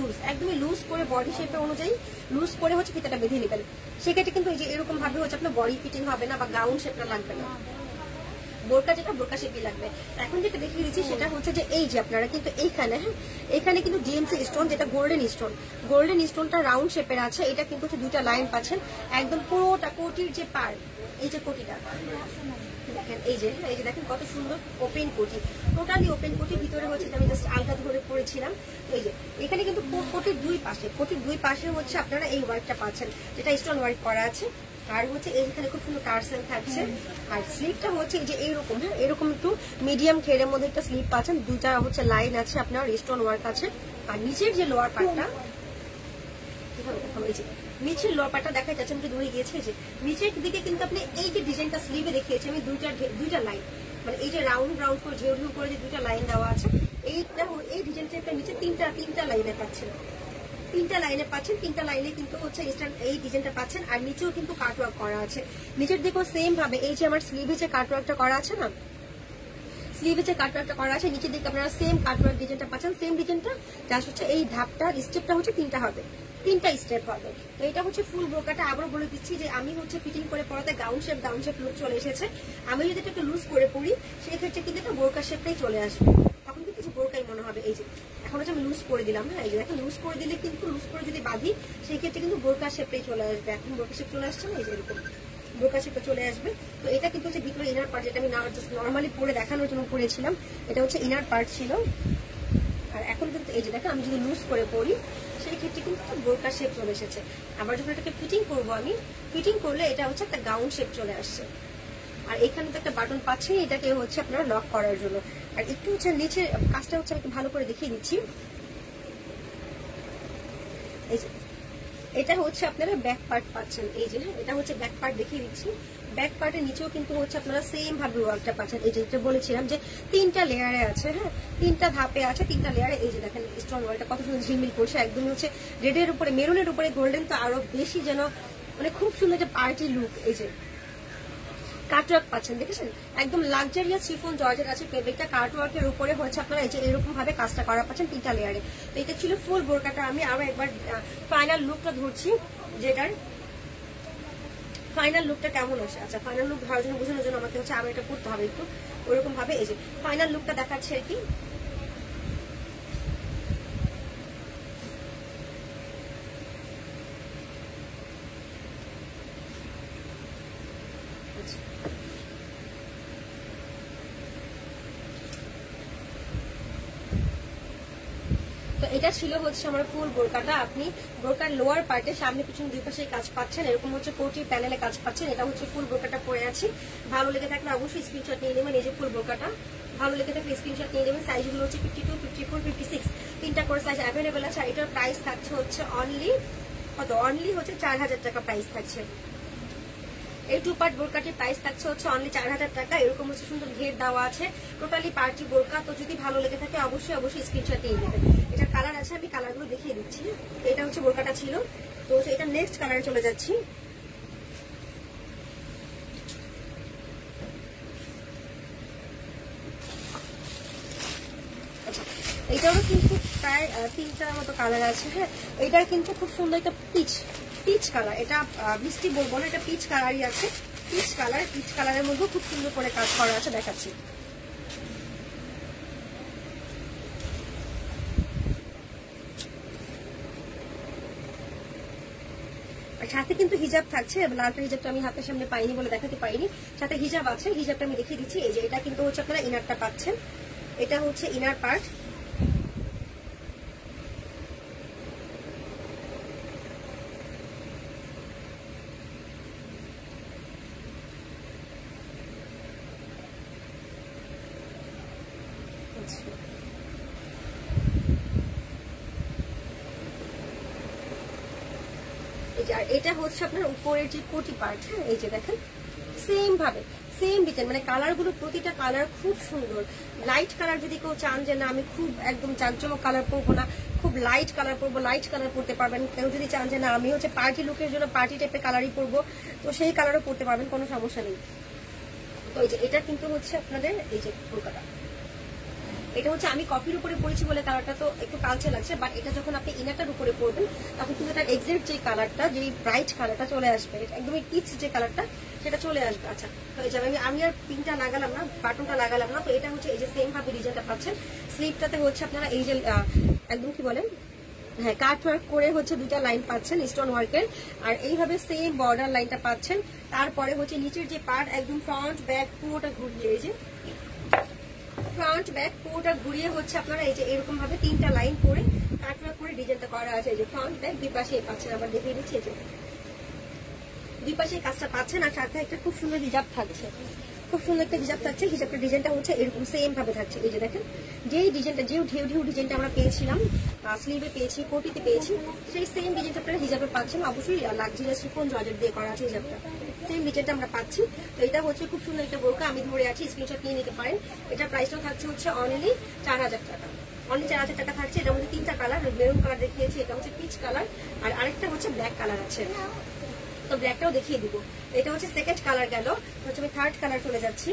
লুজ করে বডি শেপের অনুযায়ী লুজ করে হচ্ছে ফিতাটা বেঁধে নেবেন। সেক্ষেত্রে কিন্তু এই যে এরকম ভাবে হচ্ছে আপনার বডি ফিটিং হবে না, বা গাউন শেপটা লাগবে না, বোরকা যেটা বোরকা শেপই লাগবে। এখন যেটা দেখিয়ে দিচ্ছি সেটা হচ্ছে যে এই যে আপনারা কিন্তু এইখানে, হ্যাঁ এখানে কিন্তু ডিএমসি স্টোন, যেটা গোল্ডেন স্টোনটা রাউন্ড শেপের আছে। এটা কিন্তু হচ্ছে দুইটা লাইন পাচ্ছেন, একদম পুরোটা কোটির যে পার, এই যে কোটিটা দেখেন, এই যে দেখেন কত সুন্দর ওপেন কোটি, টোটালি ওপেন কোটি। ভিতরে হচ্ছে আমি জাস্ট আলগা ধরে পরেছিলাম। তো এই যে এখানে কিন্তু কোটির দুই পাশে হচ্ছে আপনারা এই ওয়ার্কটা পাচ্ছেন, যেটা স্টোন ওয়ার্ক করা আছে। আর হচ্ছে এইখানে খুব সুন্দর টার্সেল থাকছে। আর স্লিপটা হচ্ছে যে এইরকম, হ্যাঁ এরকম একটু মিডিয়াম ঘেরের মধ্যে একটা স্লিপ পাচ্ছেন, দুইটা হচ্ছে লাইন আছে আপনার, স্টোন ওয়ার্ক আছে। আর নিচের যে লোয়ার পার্টটা, নিচের লোয়ার পার্টটা দেখা যাচ্ছে, আমি দূরে গিয়েছে যে নিচের দিকে কিন্তু আপনি এই যে ডিজাইনটা স্লিভে দেখিয়েছি আমি, দুইটা লাইন, মানে এই যে রাউন্ড করে ঢেউ ঢেউ করে যে দুইটা লাইন দেওয়া আছে, এই ডিজাইনটা নিচে তিনটা লাইনে পাচ্ছেন, তিনটা লাইনে কিন্তু হচ্ছে এই ডিজাইনটা পাচ্ছেন। আর নিচেও কিন্তু কাটওয়ার্ক করা আছে। নিচের দিকেও সেম ভাবে এই যে আমার স্লিভে যে কাটওয়ার্কটা করা আছে না, স্লিভে যে কাটওয়ার্কটা করা আছে, নিচের দিকে আপনারা সেম কাটওয়ার্ক ডিজাইনটা পাচ্ছেন। সেম ডিজাইনটা জাস্ট হচ্ছে এই ধাপটা স্টেপটা হচ্ছে তিনটা স্টেপ হবে। তো এটা হচ্ছে ফুল বোরকাটা। আবারও বলে দিচ্ছি যে আমি হচ্ছে ফিটিং করে পরাতে গাউন শেপ লুক চলে এসেছে। আমি যদি একটু লুজ করে পরি সেই ক্ষেত্রে কিন্তু একটা বোরকা শেপটাই চলে আসবে, তখন কিন্তু কিছু বোরকাই মনে হবে। এই যে এখন হচ্ছে আমি লুজ করে দিলাম, হ্যাঁ এই যে এখন লুজ করে দিলে কিন্তু লুজ করে যদি বাঁধি সেই ক্ষেত্রে কিন্তু বোরকা শেপটাই চলে আসবে। এখন বোরকা শেপ চলে আসছে না, এই যে এরকম বোরকা শেপটা চলে আসবে। তো এটা কিন্তু হচ্ছে ভিতরে ইনার পার্ট, যেটা আমি নর্মালি পরে দেখানোর জন্য পরেছিলাম, এটা হচ্ছে ইনার পার্ট ছিল। আর এখন কিন্তু এই যে দেখেন আমি যদি লুজ করে পরি সেই ক্ষেত্রে কিন্তু বোরকা শেপ চলে এসেছে। আবার যখন এটাকে ফিটিং করবো আমি, ফিটিং করলে এটা হচ্ছে একটা গাউন শেপ চলে আসছে। আর এখানে তো একটা বাটন পাচ্ছি, এটাকে হচ্ছে আপনারা লক করার জন্য। আর একটু হচ্ছে নিচে কাজটা হচ্ছে আমি ভালো করে দেখিয়ে দিচ্ছি। এই যে এটা হচ্ছে আপনারা ব্যাক পার্ট পাচ্ছেন, এই যে এটা হচ্ছে ব্যাক পার্ট দেখিয়ে দিচ্ছি। ব্যাক পার্টের নিচেও কিন্তু হচ্ছে আপনারা সেম ভাবে ওয়ার্কটা পাচ্ছেন। এই যেটা বলেছিলাম যে তিনটা লেয়ারে আছে, হ্যাঁ তিনটা ধাপে আছে, তিনটা লেয়ারে। এই যে দেখেন স্টোন ওয়ার্কটা কত সুন্দর ঝিলমিল করছে, একদমই হচ্ছে রেডের উপরে মেরুনের উপরে গোল্ডেন, তো আরো বেশি যেন মানে খুব সুন্দর যে পার্টি লুক। এই যে কাটওয়ার্ক পাচ্ছেন, দেখেছেন একদম লাক্সারিয়াস শিফন জর্জেট আছে ফেব্রিকটা। কাটওয়ার্কের উপরে হচ্ছে আপনারা এই যে এরকম ভাবে কাজটা করা পাচ্ছেন তিনটা লেয়ারে। তো এটা ছিল ফুল বোরকাটা। আমি আরো একবার ফাইনাল লুকটা ধরছি, যেটার ফাইনাল লুকটা কেমন আসে। আচ্ছা ফাইনাল লুক ধরার জন্য বোঝানোর জন্য আমাকে হচ্ছে আরো এটা করতে হবে একটু ওরকম ভাবে। এই যে ফাইনাল লুকটা দেখাচ্ছে আর কি। তো এটা ছিল হচ্ছে আমার ফুল বোরকাটা। আপনি বোরকার লোয়ার পার্টে সামনে পিছনে দুই পাশে কাজ পাচ্ছেন, এরকম হচ্ছে কোটি প্যানেলে কাজ পাচ্ছেন। এটা হচ্ছে ফুল বোরকাটা পরে আছি। ভালো লেগে থাকলে অবশ্যই স্ক্রিনশট নিয়ে নেবেন। এই যে ফুল বোরকাটা ভালো লেগে থাকলে স্ক্রিনশট নিয়ে নেবেন। সাইজগুলো হচ্ছে 52, 54, 56 তিনটা করে সাইজ অ্যাভেলেবেল আছে। আর এটার প্রাইস থাকছে হচ্ছে অনলি হচ্ছে 4000 টাকা প্রাইস থাকছে। এই টু পার্ট বোরকাটির প্রাইস থাকছে হচ্ছে অনলি 4000 টাকা। এরকম হচ্ছে সুন্দর ঘের দেওয়া আছে, টোটালি পার্টি বোরকা। তো যদি ভালো লেগে থাকে অবশ্যই স্ক্রিনশট নিয়ে নেবেন। এটা কালার আছে, আমি কালারগুলো দেখিয়ে দিচ্ছি। এটা হচ্ছে বোরকাটা ছিল। তো এটা নেক্সট কালারে চলে যাচ্ছি। এটারও কিন্তু প্রায় তিনটার মতো কালার আছে, হ্যাঁ এটার কিন্তু খুব সুন্দর একটা পিচ কালার। এটা মিষ্টি বলবো না, এটা পিচ কালারই আছে। পিচ কালারের মধ্যে খুব সুন্দর করে কাজ করা আছে, দেখাচ্ছি। সাথে কিন্তু হিজাব থাকছে। লালটা হিজাবটা আমি হাতের সামনে পাইনি বলে দেখাতে পারিনি, সাথে হিজাব আছে। হিজাবটা আমি দেখিয়ে দিচ্ছি। এই যে এটা কিন্তু হচ্ছে আপনারা ইনারটা পাচ্ছেন, এটা হচ্ছে ইনার পার্ট। এটা হচ্ছে আপনার উপরের যে কোটি পার্ট, হ্যাঁ এই যে দেখেন সেম ভাবে সেম ডিজাইন, মানে কালার গুলো প্রতিটা কালার খুব সুন্দর। লাইট কালার যদি কেউ চান যে না আমি খুব একদম জাঁকজমক কালার পরবো না, খুব লাইট কালার পরবো, লাইট কালার পরতে পারবেন। কেউ যদি চান যে না আমি হচ্ছে পার্টি লুকের জন্য পার্টি টাইপের কালারই পরবো, তো সেই কালারও পরতে পারবেন, কোনো সমস্যা নেই। তো এই যে এটা কিন্তু হচ্ছে আপনাদের এই যে কলকাতা, এটা হচ্ছে আমি কফির উপরে পরেছি বলে কালারটা তো একটু কালচে লাগছে, বাট এটা যখন আপনি ইনারটার উপরে পরবেন তখন কিন্তু তার এক্সাক্ট যে কালারটা, যে ব্রাইট কালারটা চলে আসবে, একদমই পিচ যে কালারটা সেটা চলে আসবে। আচ্ছা তো এই যে আমি আর পিনটা লাগালাম না, বাটনটা লাগালাম না। তো এটা হচ্ছে এই যে সেম ভাবে ডিজাইনটা পাচ্ছেন। স্লিপটাতে হচ্ছে আপনারা এই যে একদম কি বলেন হ্যাঁ কাট ওয়ার্ক করে হচ্ছে দুটা লাইন পাচ্ছেন স্টোন ওয়ার্কের, আর এইভাবে সেম বর্ডার লাইনটা পাচ্ছেন। তারপরে হচ্ছে নিচের যে পার্ট একদম ফ্রন্ট ব্যাক পুরোটা ঘুরিয়ে, এই যে ফ্রন্ট ব্যাক পুরোটা ঘুরিয়ে হচ্ছে আপনারা এই যে এরকম ভাবে 3টা লাইন করে কাট ওয়ার্ক করে ডিজাইনটা করা আছে। এই যে ফ্রন্ট ব্যাক দুই পাশে পাচ্ছেন, আবার দেখিয়ে দিচ্ছি, এই যে দুই পাশে কাজটা পাচ্ছেন। আর সাথে একটা খুব সুন্দর হিজাব থাকছে, খুব সুন্দর একটা হিজাব থাকছে। হিজাবটার ডিজাইনটা হচ্ছে এরকম সেম ভাবে থাকছে। এই যে দেখেন যেই ডিজাইনটা, যে ঢেউ ঢেউ ডিজাইনটা আমরা পেয়েছিলাম স্লিভে পেয়েছি, কোটিতে পেয়েছি, সেই সেম ডিজাইনটা আপনারা হিজাবে পাচ্ছেন। অবশ্যই লাক্সারিয়াস শিফন জর্জেট দিয়ে করা আছে হিজাবটা, সেম ডিজাইনটা আমরা পাচ্ছি। তো এটা হচ্ছে খুব সুন্দর একটা বোরকা, আমি ধরে আছি, স্ক্রিনশট নিয়ে নিতে পারেন। এটার প্রাইসটাও থাকছে হচ্ছে অনলি 4000 টাকা, অনলি 4000 টাকা থাকছে। এটার মধ্যে 3টা কালার, মেরুন কালার দেখিয়েছি, এটা হচ্ছে পিচ কালার, আর আরেকটা হচ্ছে ব্ল্যাক কালার আছে। তো ব্ল্যাকটাও দেখিয়ে দিব। এটা হচ্ছে সেকেন্ড কালার গেল, হচ্ছে আমি থার্ড কালার চলে যাচ্ছি।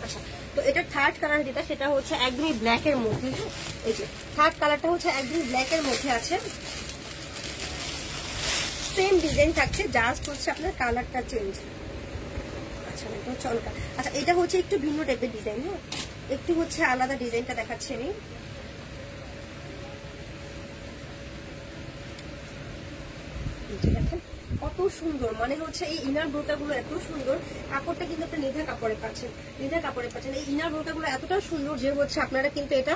আচ্ছা, তো এটার থার্ড কালার যেটা সেটা হচ্ছে একদমই ব্ল্যাক এর মধ্যে। এই যে থার্ড কালারটা হচ্ছে একদমই ব্ল্যাক এর মধ্যে আছে, সেম ডিজাইন থাকছে, জাস্ট হচ্ছে আপনার কালারটা চেঞ্জ। আচ্ছা এটা হচ্ছে একটু ভিন্ন টাইপের ডিজাইন, হ্যাঁ একটু হচ্ছে আলাদা ডিজাইনটা দেখাচ্ছি আমি। দেখেন কত সুন্দর, মানে হচ্ছে এই ইনার বোরকা গুলো এত সুন্দর, কাপড়টা কিন্তু একটা নিধা কাপড়ে পাচ্ছেন, নিধা কাপড়ে পাচ্ছেন। এই ইনার বোরকা গুলো এতটা সুন্দর যে হচ্ছে আপনারা কিন্তু এটা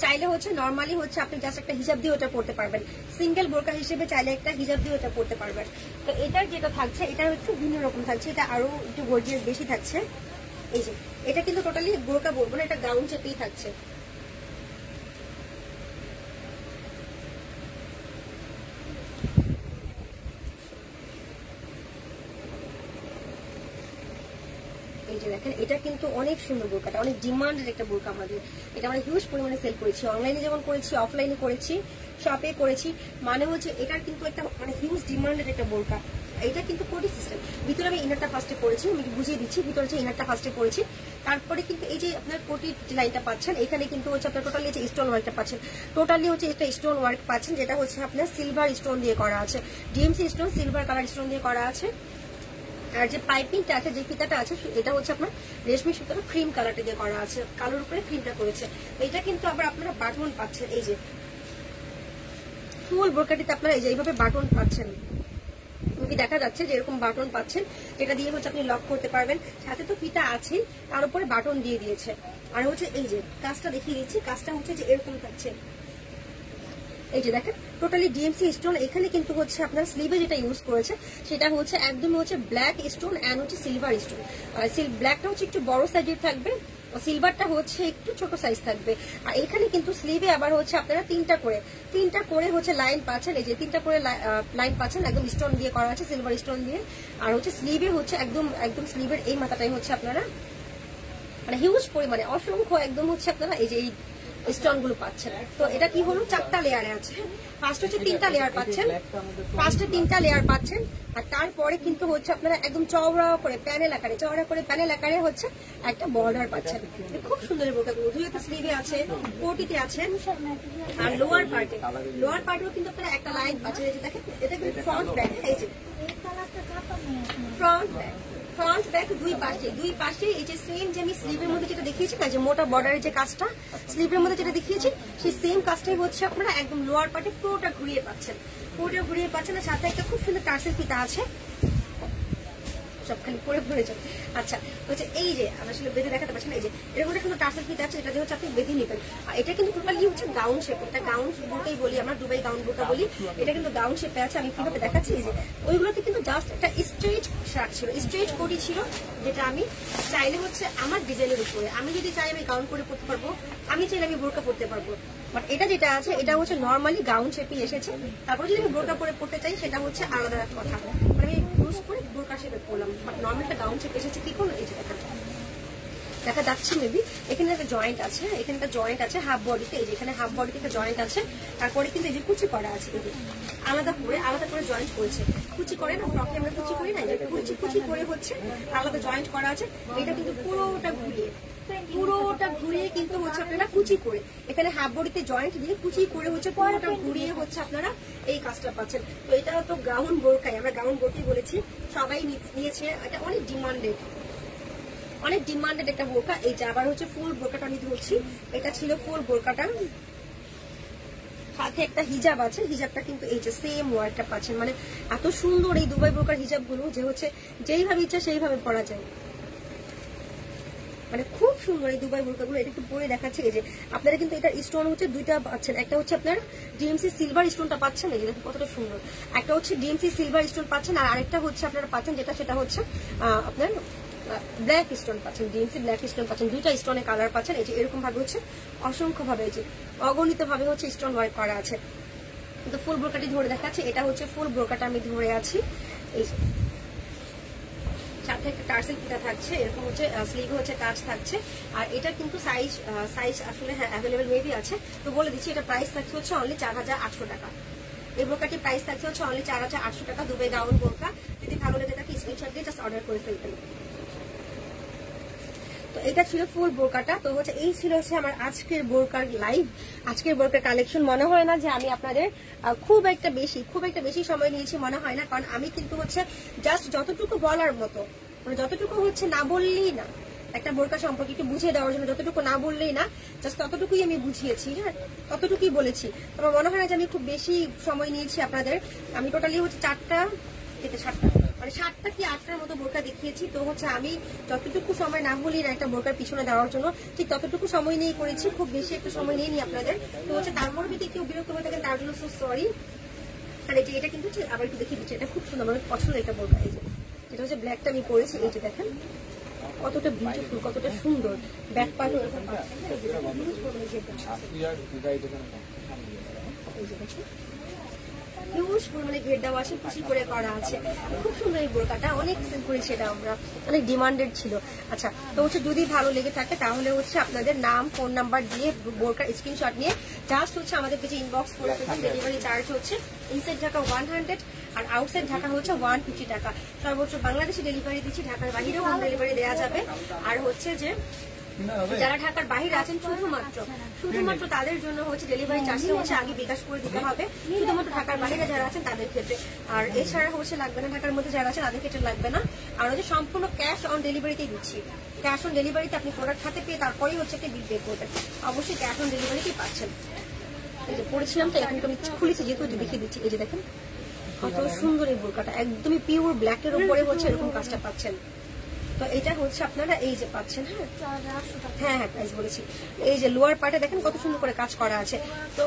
চাইলে হচ্ছে নরমালি হচ্ছে আপনি জাস্ট একটা হিজাব দিয়ে ওটা পড়তে পারবেন, সিঙ্গেল বোরকা হিসেবে চাইলে একটা হিজাব দিয়ে ওটা পড়তে পারবেন। তো এটার যেটা থাকছে এটা একটু ভিন্ন রকম থাকছে, এটা আরো একটু গর্জিয়াস বেশি থাকছে। এই যে এটা কিন্তু টোটালি বোরকা বলবো না, এটা গাউন চেপেই থাকছে। এই যে দেখেন এটা কিন্তু অনেক সুন্দর বোরকাটা, অনেক ডিমান্ডের একটা বোরকা আমাদের। এটা আমরা হিউজ পরিমাণে সেল করেছি, অনলাইনে যেমন করেছি, অফলাইনে করেছি, শপে করেছি। মানে হচ্ছে এটার কিন্তু একটা মানে হিউজ ডিমান্ডের একটা বোরকা। এটা কিন্তু কোটি সিস্টেম, ভিতরে আমি ইনারটা ফার্স্টে করেছি, আমি বুঝিয়ে দিচ্ছি। ভিতরে যে ইনারটা ফার্স্টে করেছি, তারপরে কিন্তু এই যে আপনার কোটির যে লাইনটা পাচ্ছেন, এখানে কিন্তু হচ্ছে আপনার টোটালি যে স্টোন ওয়ার্কটা পাচ্ছেন, টোটালি হচ্ছে এটা স্টোন ওয়ার্ক পাচ্ছেন, যেটা হচ্ছে আপনার সিলভার স্টোন দিয়ে করা আছে, DMC stone, silver colour stone দিয়ে করা আছে। আর যে পাইপিংটা আছে, যে ফিতাটা আছে, এটা হচ্ছে আপনার রেশমি সুতার ক্রিম কালারটা দিয়ে করা আছে, কালোর উপরে ক্রিমটা করেছে। এটা কিন্তু আবার আপনারা বাটন পাচ্ছেন, এই যে ফুল বোরকাটিতে আপনারা এই যে এইভাবে বাটন পাচ্ছেন, দেখা যাচ্ছে যে এরকম বাটন পাচ্ছেন, যেটা দিয়ে হচ্ছে আপনি লক করতে পারবেন। সাথে তো ফিতা আছে, তার উপরে বাটন দিয়ে দিয়েছে। আর হচ্ছে এই যে কাজটা দেখিয়ে দিচ্ছি, কাজটা হচ্ছে যে এরকম থাকছে। এই যে দেখেন টোটালি ডিএমসি স্টোন। এখানে কিন্তু হচ্ছে আপনার স্লিভে যেটা ইউজ করেছে সেটা হচ্ছে একদম হচ্ছে ব্ল্যাক স্টোন এন্ড হচ্ছে সিলভার স্টোন। ব্ল্যাকটা হচ্ছে একটু বড় সাইজের থাকবে, সিলভারটা হচ্ছে একটু ছোট সাইজ থাকবে। আর এখানে কিন্তু স্লিভে আবার হচ্ছে আপনারা তিনটা করে হচ্ছে লাইন পাচ্ছেন। এই যে 3টা করে লাইন পাচ্ছেন, একদম স্টোন দিয়ে করা আছে, সিলভার স্টোন দিয়ে। আর হচ্ছে স্লিভে হচ্ছে একদম স্লিভের এই মাথাটাই হচ্ছে আপনারা মানে হিউজ পরিমাণে অসংখ্য একদম হচ্ছে আপনারা এই যে এই স্টোন গুলো পাচ্ছেন। তো এটা কি হলো 4টা লেয়ারে আছে, ফার্স্ট হচ্ছে 3টা লেয়ার পাচ্ছেন, ফার্স্টে 3টা লেয়ার পাচ্ছেন। আর তারপরে কিন্তু হচ্ছে আপনারা একদম চওড়া করে প্যানেল আকারে হচ্ছে একটা বর্ডার পাচ্ছেন। খুব সুন্দর বোরকাগুলো, দুইটা স্লিভে আছে, কোটিতে আছে। আর লোয়ার পার্টেও কিন্তু আপনারা একটা লাইন পাচ্ছেন। এই যে দেখেন এটা কিন্তু ফ্রন্ট ব্যাক, এই যে ফ্রন্ট ব্যাক দুই পাশে এই যে সেম যে আমি স্লিভের মধ্যে যেটা দেখিয়েছি না, যে মোটা বর্ডারের যে কাজটা স্লিভের মধ্যে যেটা দেখিয়েছি, সেই সেম কাজটাই হচ্ছে আপনারা একদম লোয়ার পার্টে পুরোটা ঘুরিয়ে পাচ্ছেন। আর সাথে একটা খুব সুন্দর টার্সেল ফিতা আছে, সবখানে পরে ভরে যাবে। আচ্ছা হচ্ছে এই যে আমি আসলে বেঁধে দেখাতে পারছি না, এই যে এরকম একটা টার্সেল ফিতা আছে, এটা দিয়ে হচ্ছে আপনি বেঁধে নেবেন। আর এটা কিন্তু টোটালি হচ্ছে গাউন শেপ, এটা গাউন বোরকাই বলি আমরা, দুবাই গাউন বোরকা বলি। এটা কিন্তু গাউন শেপে আছে, আমি কিভাবে দেখাচ্ছি। এই যে ওইগুলোতে কিন্তু জাস্ট একটা স্ট্রেট শার্ট ছিল, স্ট্রেট কোটি ছিল, যেটা আমি চাইলে হচ্ছে আমার ডিজাইনের উপরে, আমি যদি চাই আমি গাউন করে পড়তে পারবো, আমি চাইলে আমি বোরকা পড়তে পারবো। বাট এটা যেটা আছে এটা হচ্ছে নর্মালি গাউন শেপে এসেছে। তারপর যদি আমি বোরকা পরে পড়তে চাই সেটা হচ্ছে আলাদা কথা, মানে আমি ইউজ করে বোরকা শেপে পড়লাম। বাট নর্মালটা গাউন শেপে এসেছে কি করলো, এই যে দেখেন দেখা যাচ্ছে মেবি, এখানে একটা জয়েন্ট আছে, এখানে একটা জয়েন্ট আছে হাফ বডিতে, এই যে এখানে হাফ বডিতে একটা জয়েন্ট আছে, তারপরে কিন্তু এই যে কুচি করা আছে, আলাদা করে জয়েন্ট করেছে, কুচি করে না ফ্রকে আমরা কুচি করি না, কুচি করে হচ্ছে আলাদা জয়েন্ট করা আছে। এটা কিন্তু পুরোটা ঘুরিয়ে কিন্তু হচ্ছে আপনারা কুচি করে, এখানে হাফ বডিতে জয়েন্ট দিয়ে কুচি করে হচ্ছে পুরোটা ঘুরিয়ে হচ্ছে আপনারা এই কাজটা পাচ্ছেন। তো এটা তো গাউন বোরকাই, আমরা গাউন বোরকাই বলেছি, সবাই নিয়েছে, এটা অনেক ডিমান্ডেড একটা বোরকা। এই যে আবার হচ্ছে ফুল বোরকাটা আমি ধরছি, এটা ছিল ফুল বোরকাটা, সাথে একটা হিজাব আছে, হিজাবটা কিন্তু এই যে সেম ওয়ার্কটা পাচ্ছেন। মানে এত সুন্দর এই দুবাই বোরকার হিজাব গুলো যে হচ্ছে যেইভাবে ইচ্ছা সেইভাবে পরা যায়, মানে খুব সুন্দর এই দুবাই বোরকাগুলো। এটা একটু পরে দেখাচ্ছে, এই যে আপনারা কিন্তু এটা স্টোন হচ্ছে দুইটা পাচ্ছেন, একটা হচ্ছে আপনার ডিএমসি সিলভার স্টোনটা পাচ্ছেন, এই দেখুন কতটা সুন্দর, একটা হচ্ছে ডিএমসি সিলভার স্টোন পাচ্ছেন, আর আরেকটা হচ্ছে আপনারা পাচ্ছেন সেটা হচ্ছে আপনার ব্ল্যাক স্টোন পাচ্ছেন, ডিএমসি ব্ল্যাক স্টোন পাচ্ছেন, দুইটা স্টোনের কালার পাচ্ছেন। এই যে এরকম ভাবে হচ্ছে অসংখ্য ভাবে, এই যে অগণিত ভাবে হচ্ছে স্টোন ওয়ার্ক করা আছে। তো ফুল বোরকাটি ধরে দেখাচ্ছে, এটা হচ্ছে ফুল বোরকাটা আমি ধরে আছি, এই যে সাথে একটা টার্সেল ফিতা থাকছে, এরকম হচ্ছে স্লিভে হচ্ছে কাজ থাকছে। আর এটা কিন্তু সাইজ আসলে হ্যাঁ অ্যাভেলেবেল মেবি আছে, তো বলে দিচ্ছি এটা প্রাইস থাকছে হচ্ছে অনলি 4800 টাকা। এই বোরকাটি প্রাইস থাকছে হচ্ছে অনলি 4800 টাকা, দুবাই গাউন বোরকা। যদি ভালো লেগে থাকে স্ক্রিনশট দিয়ে জাস্ট অর্ডার করে ফেলবেন। তো এটা ছিল ফুল বোরকাটা। তো হচ্ছে এই ছিল হচ্ছে আমার আজকের বোরকার লাইভ, আজকের বোরকার কালেকশন। মনে হয় না যে আমি আপনাদের খুব একটা বেশি সময় নিয়েছি, মনে হয় না, কারণ আমি কিন্তু হচ্ছে জাস্ট যতটুকু বলার মতো, মানে যতটুকু হচ্ছে না বললেই না, একটা বোরকা সম্পর্কে একটু বুঝিয়ে দেওয়ার জন্য যতটুকু না বললেই না, জাস্ট ততটুকুই আমি বুঝিয়েছি, হ্যাঁ ততটুকুই বলেছি। আমার মনে হয় না যে আমি খুব বেশি সময় নিয়েছি আপনাদের। আমি টোটালি হচ্ছে 7টা মানে 7টা কি 8টার মতো বোরকা দেখিয়েছি। তো হচ্ছে আমি যতটুকু সময় না বলি না একটা বোরকার পিছনে দেওয়ার জন্য, ঠিক ততটুকু সময় নিয়ে করেছি, খুব বেশি একটা সময় নিয়ে নি আপনাদের। তো হচ্ছে তারপরে যদি কেউ বিরক্ত হয়ে থাকেন তার জন্য সো সরি। আর এই যে এটা কিন্তু আবার একটু দেখিয়ে দিচ্ছি, এটা খুব সুন্দর, আমার পছন্দ একটা বোরকা। এই যে এটা হচ্ছে ব্ল্যাকটা আমি পরেছি, এই যে দেখেন কতটা বিউটিফুল, কতটা সুন্দর, ব্যাক পার্ট এরকম হিউজ পরিমাণে ঘের দেওয়া আছে, কুচি করে করা আছে, খুব সুন্দর এই বোরকাটা, অনেক সেল করেছি, এটা আমরা অনেক ডিমান্ডেড ছিল। আচ্ছা, তো হচ্ছে যদি ভালো লেগে থাকে তাহলে হচ্ছে আপনাদের নাম ফোন নাম্বার দিয়ে বোরকার স্ক্রিনশট নিয়ে জাস্ট হচ্ছে আমাদের কাছে ইনবক্স করে ফেলবেন। ডেলিভারি চার্জ হচ্ছে ইনসাইড ঢাকা 100 আর আউটসাইড ঢাকা হচ্ছে 150 টাকা। সর্বোচ্চ বাংলাদেশে ডেলিভারি দিচ্ছি, ঢাকার বাইরেও হোম ডেলিভারি দেওয়া যাবে। আর হচ্ছে যে যারা ঢাকার বাইরে আছেন শুধুমাত্র তাদের জন্য হচ্ছে ডেলিভারি চার্জটা হচ্ছে আগে বিকাশ করে দিতে হবে, শুধুমাত্র ঢাকার বাইরে যারা আছেন তাদের ক্ষেত্রে। আর এছাড়া হচ্ছে লাগবে না, ঢাকার মধ্যে যারা আছেন তাদের ক্ষেত্রে লাগবে না। আর হচ্ছে সম্পূর্ণ ক্যাশ অন ডেলিভারিতেই দিচ্ছি। ক্যাশ অন ডেলিভারিতে আপনি প্রোডাক্ট হাতে পেয়ে তারপরেই হচ্ছে একটা বিল পে করবেন, অবশ্যই ক্যাশ অন ডেলিভারিতেই পাচ্ছেন। এই যে পড়েছিলাম তো এখন আমি খুলেছি যেহেতু দেখিয়ে দিচ্ছি। এই যে দেখেন কত সুন্দর এই বোরকাটা, একদমই পিওর ব্ল্যাকের উপরে হচ্ছে এরকম কাজটা পাচ্ছেন। তো এটা হচ্ছে আপনারা এই যে পাচ্ছেন, হ্যাঁ প্রাইস বলেছি। এই যে লোয়ার পার্টে দেখেন কত সুন্দর করে কাজ করা আছে, তো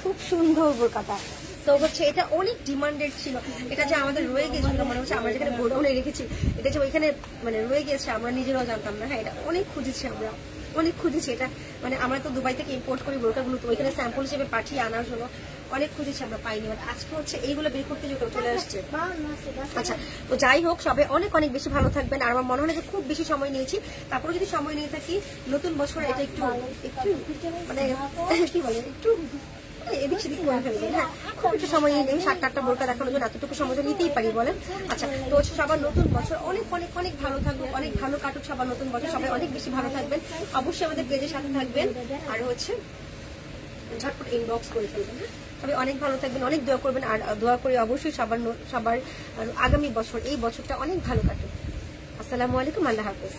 খুব সুন্দর বোরকাটা। তো হচ্ছে এটা অনেক ডিমান্ডেড ছিল, এটা যে আমাদের রয়ে গিয়েছিল, মানে হচ্ছে আমরা যেখানে গোডাউনে রেখেছি, এটা যে ওইখানে মানে রয়ে গিয়েছে, আমরা নিজেরাও জানতাম না। হ্যাঁ, এটা অনেক খুঁজেছি, এটা মানে আমরা তো দুবাই থেকে ইম্পোর্ট করি বোরকাগুলো, তো ওইখানে স্যাম্পল হিসেবে পাঠিয়ে আনার জন্য অনেক খুঁজেছি, আমরা পাইনি। আজকে হচ্ছে এইগুলো বের করতে যেটা চলে আসছে। আচ্ছা, তো যাই হোক, সবাই অনেক বেশি ভালো থাকবেন। আর আমার মনে হয় যে খুব বেশি সময় নিয়েছি, তারপরে যদি সময় নিয়ে থাকি নতুন বছরে এটা একটু মানে কি বলে একটু এদিক সেদিক করে ফেলবেন। হ্যাঁ, খুব একটু সময় নিয়ে নেই, 7-8টা বোরকা দেখানোর জন্য এতটুকু সময় তো নিতেই পারি বলেন। আচ্ছা, তো হচ্ছে সবার নতুন বছর অনেক ভালো থাকুক, অনেক ভালো কাটুক সবার নতুন বছর, সবাই অনেক বেশি ভালো থাকবেন। অবশ্যই আমাদের পেজের সাথে থাকবেন, আর হচ্ছে ঝটপট ইনবক্স করে ফেলবেন। সবাই অনেক ভালো থাকবেন, অনেক দোয়া করবেন। আর দোয়া করি অবশ্যই সবার আগামী বছর, এই বছরটা অনেক ভালো কাটুক। আসসালামু আলাইকুম, আল্লাহ হাফেজ।